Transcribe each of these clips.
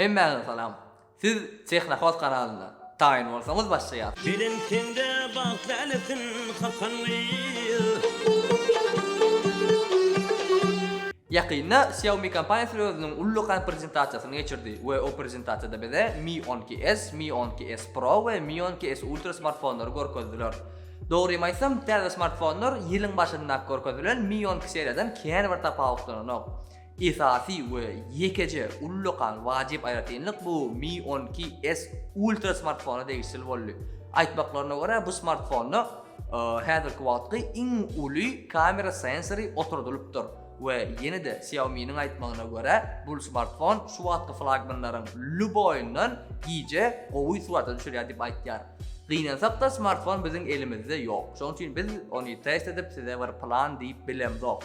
Hemmäňize salam. Siz Texnofos kanalına taýin bolsaňyz başlaýar. Bilintinde bakdaletin hakanlı. Ýakynda Xiaomi kompaniýasy özüniň ullukan prezentasiýasyny geçirdi we o prezentasiýada bize Mi 12S, Mi 12S Pro we Mi 12S Ultra smartfonlary görkezdiler. Dogry aýtsam, täze smartfonlar ýylyň başynda görkezilen Mi 12 seriýadan kän bir tapawutlanok. Esasy we ýekece ullukan wajib aýratynlyk bu Mi 12S Ultra smartfonu degişil boldy. Aýtmaklaryna görä bu smartfonu häzirki wagtda iň uly kamera sensory oturdulypdyr. Ve yeni de Xiaomi'nin aýtmagyna görä bu smartfon şu wagtky flagmanlaryň luboýundan iýje gowy suratda düşürýär diýip aýtýar. Gynansak da smartfon biziň elimizde ýok. Şoň üçin biz onu test edip size bir plan diýip bilemdik.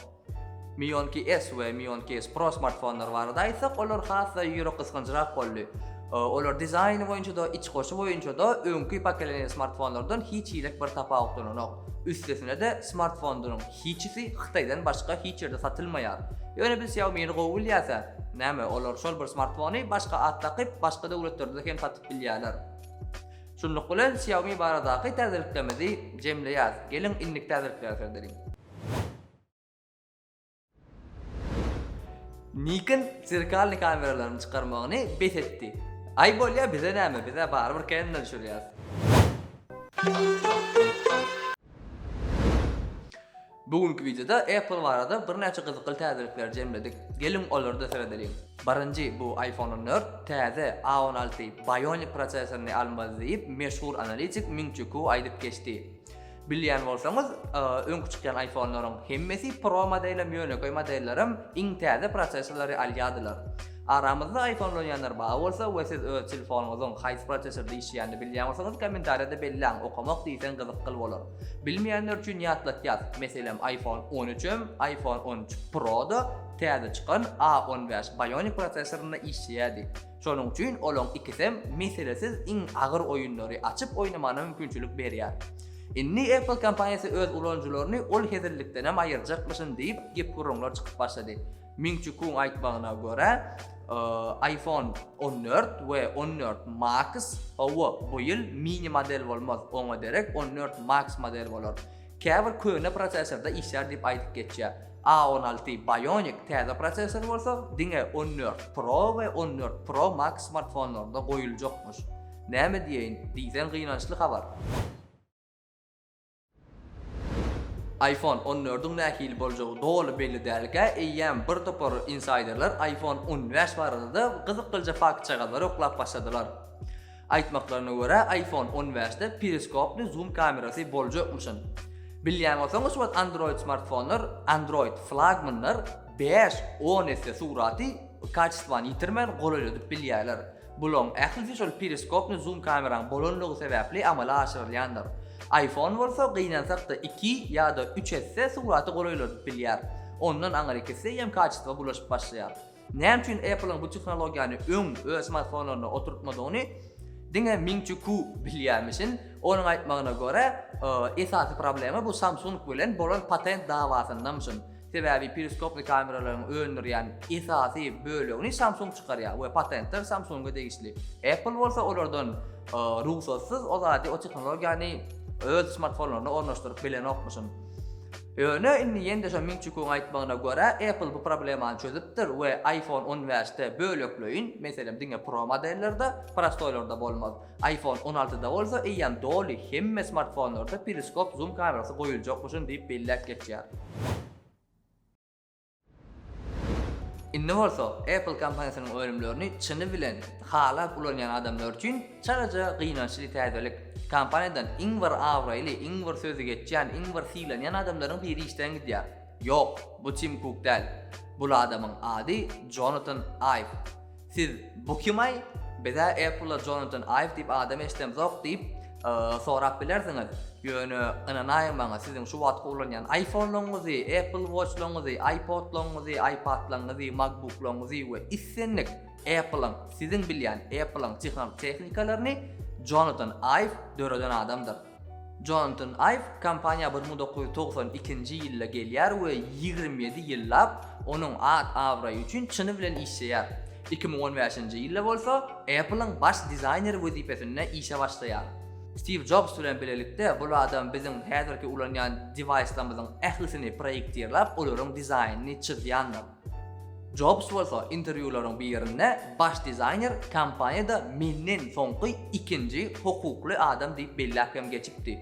Mi 12S we Mi 12S Pro smartfonlar barada aýtsak, olar hassa ýüri kysgynjyrak boldy. Olar dizaýny boýunça da, iç goşy boýunça da öňkü paketlenýän smartfonlardan hiç ýylak bir tapawutlanok. Üstesine de smartfonlaryň hiçisi Xitaydan başga hiç ýerde satylmaýar. Ýöne biz Xiaomi'ni gowy bilýärse, näme olar şol bir smartfony başga ad takyp, başga döwletlerde hem satyp bilýärler. Şunluk bilen Xiaomi baradaky täzeliklerimizi jemleýär. Gelin inlik täzeliklerle söýlerim. Nikon zirkalny kameralaryny çykarmagyny betetdi. Ay bolýa bize näme? Bize barbyr kendinden düşürýär. Bugünkü videoda Apple barada bir näçe gyzykly täzelikler jemledik. Gelin olary da söýlerim. Birinji bu iPhone 14 täze A16 Bionic prosesoryny almaly diýip meşhur analitik Ming Chi Kuo aýdyp geçdi. Bilýän bolsaňyz, öňkü çykýan iPhone'laryň hemmesi Pro modellem ýöneköy modellerim iň täze prosesorlary alýadylar. Aramızda iPhone oynayanlar bağı olsa ve siz öz telefonunuzun haýsy prosesorda işleýänini bilýän bolsaňyz kommentariýada belläň, okamak diýsen gyzykly bolar. Bilmeýänler üçin ýatlat ýaz. Meselem iPhone 13'üm, iPhone 13 Pro'da täze çykan A15 Bionic prosesoryna işleýärdi. Şonuň üçin olaň ikisem meselesiz iň agyr oýunlary açyp oýnamana mümkinçilik berýär. Inni Apple kompaniýasy öz ulanjylaryny ol hezirlikden hem aýyrjakmyşyn diýip gep gurrunlar çykyp başlady. Ming Chi Kuo aýtmagyna görä, iPhone 14 we 14 Max bu ýyl mini model bolmaz, oňa derek 14 Max model bolar. Käbir köne prosesorda işler diýip aýdyp geçýär. A16 Bionic täze prosesor bolsa, diňe 14 Pro we 14 Pro Max smartfonlarda goýuljakmyş. Näme diýeň? Diýsen gynançly habar. iPhone 14'ün nähili boljagy dogly belli dälkä, eýýän bir topar insiderler iPhone 15 barada da gyzykylja fakt çagalar oklap başladylar. Aýtmaklaryna görä, iPhone 15'de periskoply zoom kamerasy boljakmyşyn. Bilýän bolsaňyz, şu Android smartfonlar, Android flagmanlar 5-10 esse suraty kaçystwan ýitirmän goýuly diýip bilýärler. Bulan ähli şol periskoply zoom kameraň bolanlygy sebäpli amala aşyrylýandyr. iPhone bolsa gynansak da 2 ýa-da 3 esse suraty goýuly bilýär. Ondan aňarykysy hem kaçystywa bulaşyp başlaýar. Näme üçin Apple'ın bu tehnologiýany öz smartfonlaryna oturtmadygyny diňe Ming Chi Kuo bilýärmişin. Onuň aýtmagyna görä, esasy problema bu Samsung bilen bolan patent dawasyndanmyşyn. Sebäbi periskoply kameralaryň öňdürýän esasy bölegini Samsung çykarýar we patentler Samsung'a degişli. Apple bolsa olardan ruhsatsyz o zady o tehnologiýany öz smartfonlaryna ornaşdyryp bilen okmuşyn. Ýöne inni ýende şu Ming Chi Kuo'ň aýtmagyna görä, Apple bu problemany çözüpdir we iPhone 15'de bölekleýin, meselem diňe Pro modellerde, prostoýlarda bolmaz. iPhone 16'da bolsa eýýän doly hemme smartfonlarda periskop zoom kamerasy goýuljakmyşyn diýip belläp geçýär. Inni bolsa Apple kompaniýasynyň öýrümlerini çyny bilen halap ulanýan adamlar üçin çaraja gynançly täzelik. Kompaniýadan iň bir awraýly, iň bir sözü geçýän, iň bir fiýlanýan adamlaryň biri işden gidýär. Ýok, bu Tim Cook däl. Bu adamyň ady Jonathan Ive. Siz bu kimay? Bize Apple'a Jonathan Ive diýip adam eşlemzok diýip sorap bilersiňiz. Ýöne ynanaýmaňa siziň şu wagt ulanýan iPhone'laryňyzy, Apple Watch'laryňyzy, iPod'laryňyzy, iPad'laryňyzy, MacBook'laryňyzy we issenlik Apple'ın, siziň bilýän Apple'ın tehnikalaryny Jonathan Ive döreden adamdır. Jonathan Ive kompaniýa 1992-nji ýylda gelýär we 27 ýyllap onuň ad awraý üçin çyny bilen işleýär. 2015-nji ýylda bolsa Apple'ın baş dizayner wezipesine işe başlaýar. Steve Jobs bilen bilelikde bu adam bizim häzirki ulanýan device'larymyzyň ählisini projektirlap, olaryň dizaynini çizýändir. Jobs bolsa interwýularyň birinde baş dizayner kompaniýada menden soňky ikinji hukukly adam diýip belläpgem geçipdi.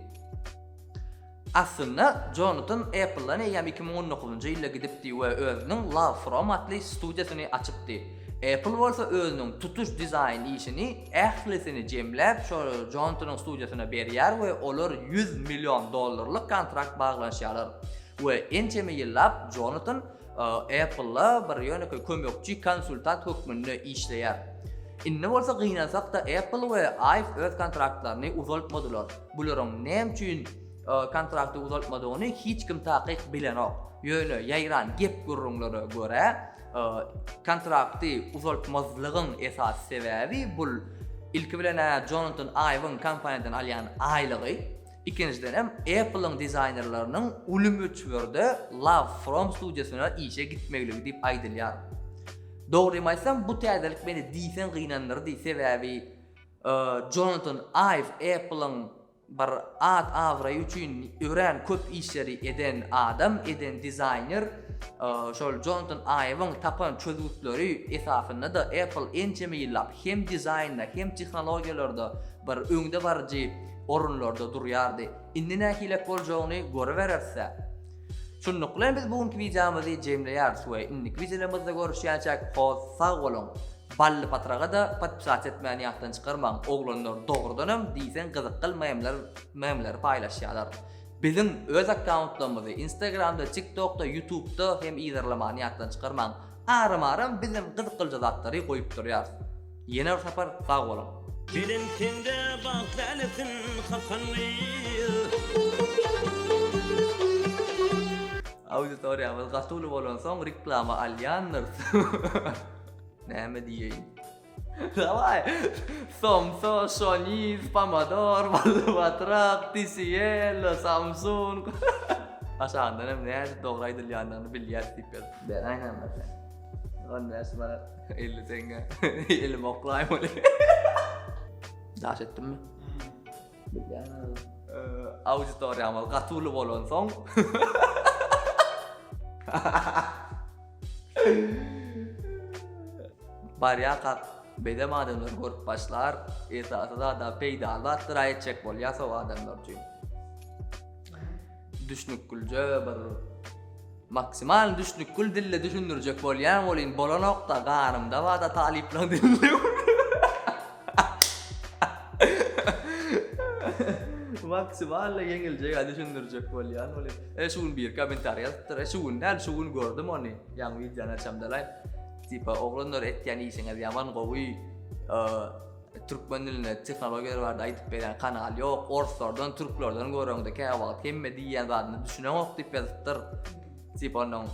Aslında Jonathan Apple'dan 2019-njy ýylda gidipdi we özüniň Love From atly studiýasyny açypdy. Apple bolsa özüniň tutuş dizayn işini ählisini jemläp şo Jonathan'ın studiýasyna berýär we olar $100 million kontrakt baglanşýarlar. We ençeme ýyllap Jonathan Apple'la bir ýöne kömekçi konsultant hökmünde işleýär. Inne bolsa gynansak da Apple we iPhone öz kontraktlaryny uzaltmadylar. Bularyň näme üçin kontrakty uzaltmadygyny hiç kim takyk bilenok. Ýöne ýaýran gep gurrunlara görä kontrakty uzaltmazlygyň esas sebäbi bul ilki bilen Jonathan Ive'ın kompaniýadan alýan aýlygy, ikinciden hem Apple'ın dizaynerlarynyň ulum üçberde Love From studiýasyna işe gitmegligi diýip aýdylýar. Dogry aýtsam bu täzelik meni diýsen gynandyr sebäbi Jonathan Ive Apple'ın bir ad awray üçin ören köp işleri eden adam, eden dizayner, şol Jonathan Ive'ın tapan çözgüçleri esasında da Apple ençeme ýyllap hem dizaynda hem tehnologiýalarda bir öňde barjy orunlarda durýardy. Indi nähile boljagyny görübererse. Şunuň bilen biz bugünkü videomyzy jemleýär we indiki videomyzda görüşýänçek sag bolun. Bally patraga da patpsat etmäni ýatdan çykarmaň. Oglanlar dogrudanam diýsen gyzyk memler paýlaşýarlar. Bizim öz accountlarymyzy Instagramda, TikTokda, YouTube'da hem ýerlemany ýatdan çykarmaň. Aram bizim gyzyklyja zatlary goýup durýar. Ýene bir sapar sag bolun. Bilinkinde baklanysyn hakanly. Auditoriýamyz gastuly bolan soň reklama alýandyr. Näme diýeň? Davay. Somso, Sony, Pamador, Valvatrak, TCL, Samsung. Aşağıdan hem näme dogry aýdylýandygyny bilýär diýip. Ben aýnan başa. On näse bana 50 tenge. 50 moklaýym öyle. Daş etdimmi? Bilýän. Auditoriýamyz gastuly bolan soň Barya bedem adamlar görüp başlar, esasında da peýdalar ýetjek bolýar so adamlar üçin. Düşnükgülje bir maksimal düşnükgül dille düşündirjek bolýan bolyn bolanokda garymda wada taliplan dille. Maksimal ýeňilje düşündirjek bolýan bolyn. Şuň bir kommentary ýazdyr, şuň gördüm ony. Ýa-ni videony açamdalay. Tipa oglanlar etýän işiňe ýaman gowy türkmen diline tehnologiýalar barda aýdyp beren kanal ýok. Orslardan, türklerden görende käwagt hemme diýen zadyny düşünemok diýip ýazypdyr. Tipa onuň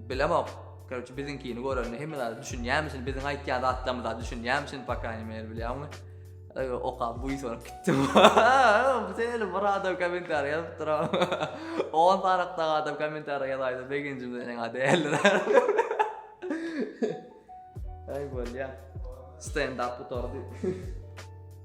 bilemok. Korоче bizinkini görende hemme zady düşünýärmisin, biziň aýtýan zatlarymyzy düşünýärmisin pakany mer bilýärmi? Oka bu ýsoň gitdim. Sen bir adam kommentary ýazypdyr. 10 taraqda adam kommentary ýazaýdy, beginjimden adäller. Ay bolýar. Stand up tutardy.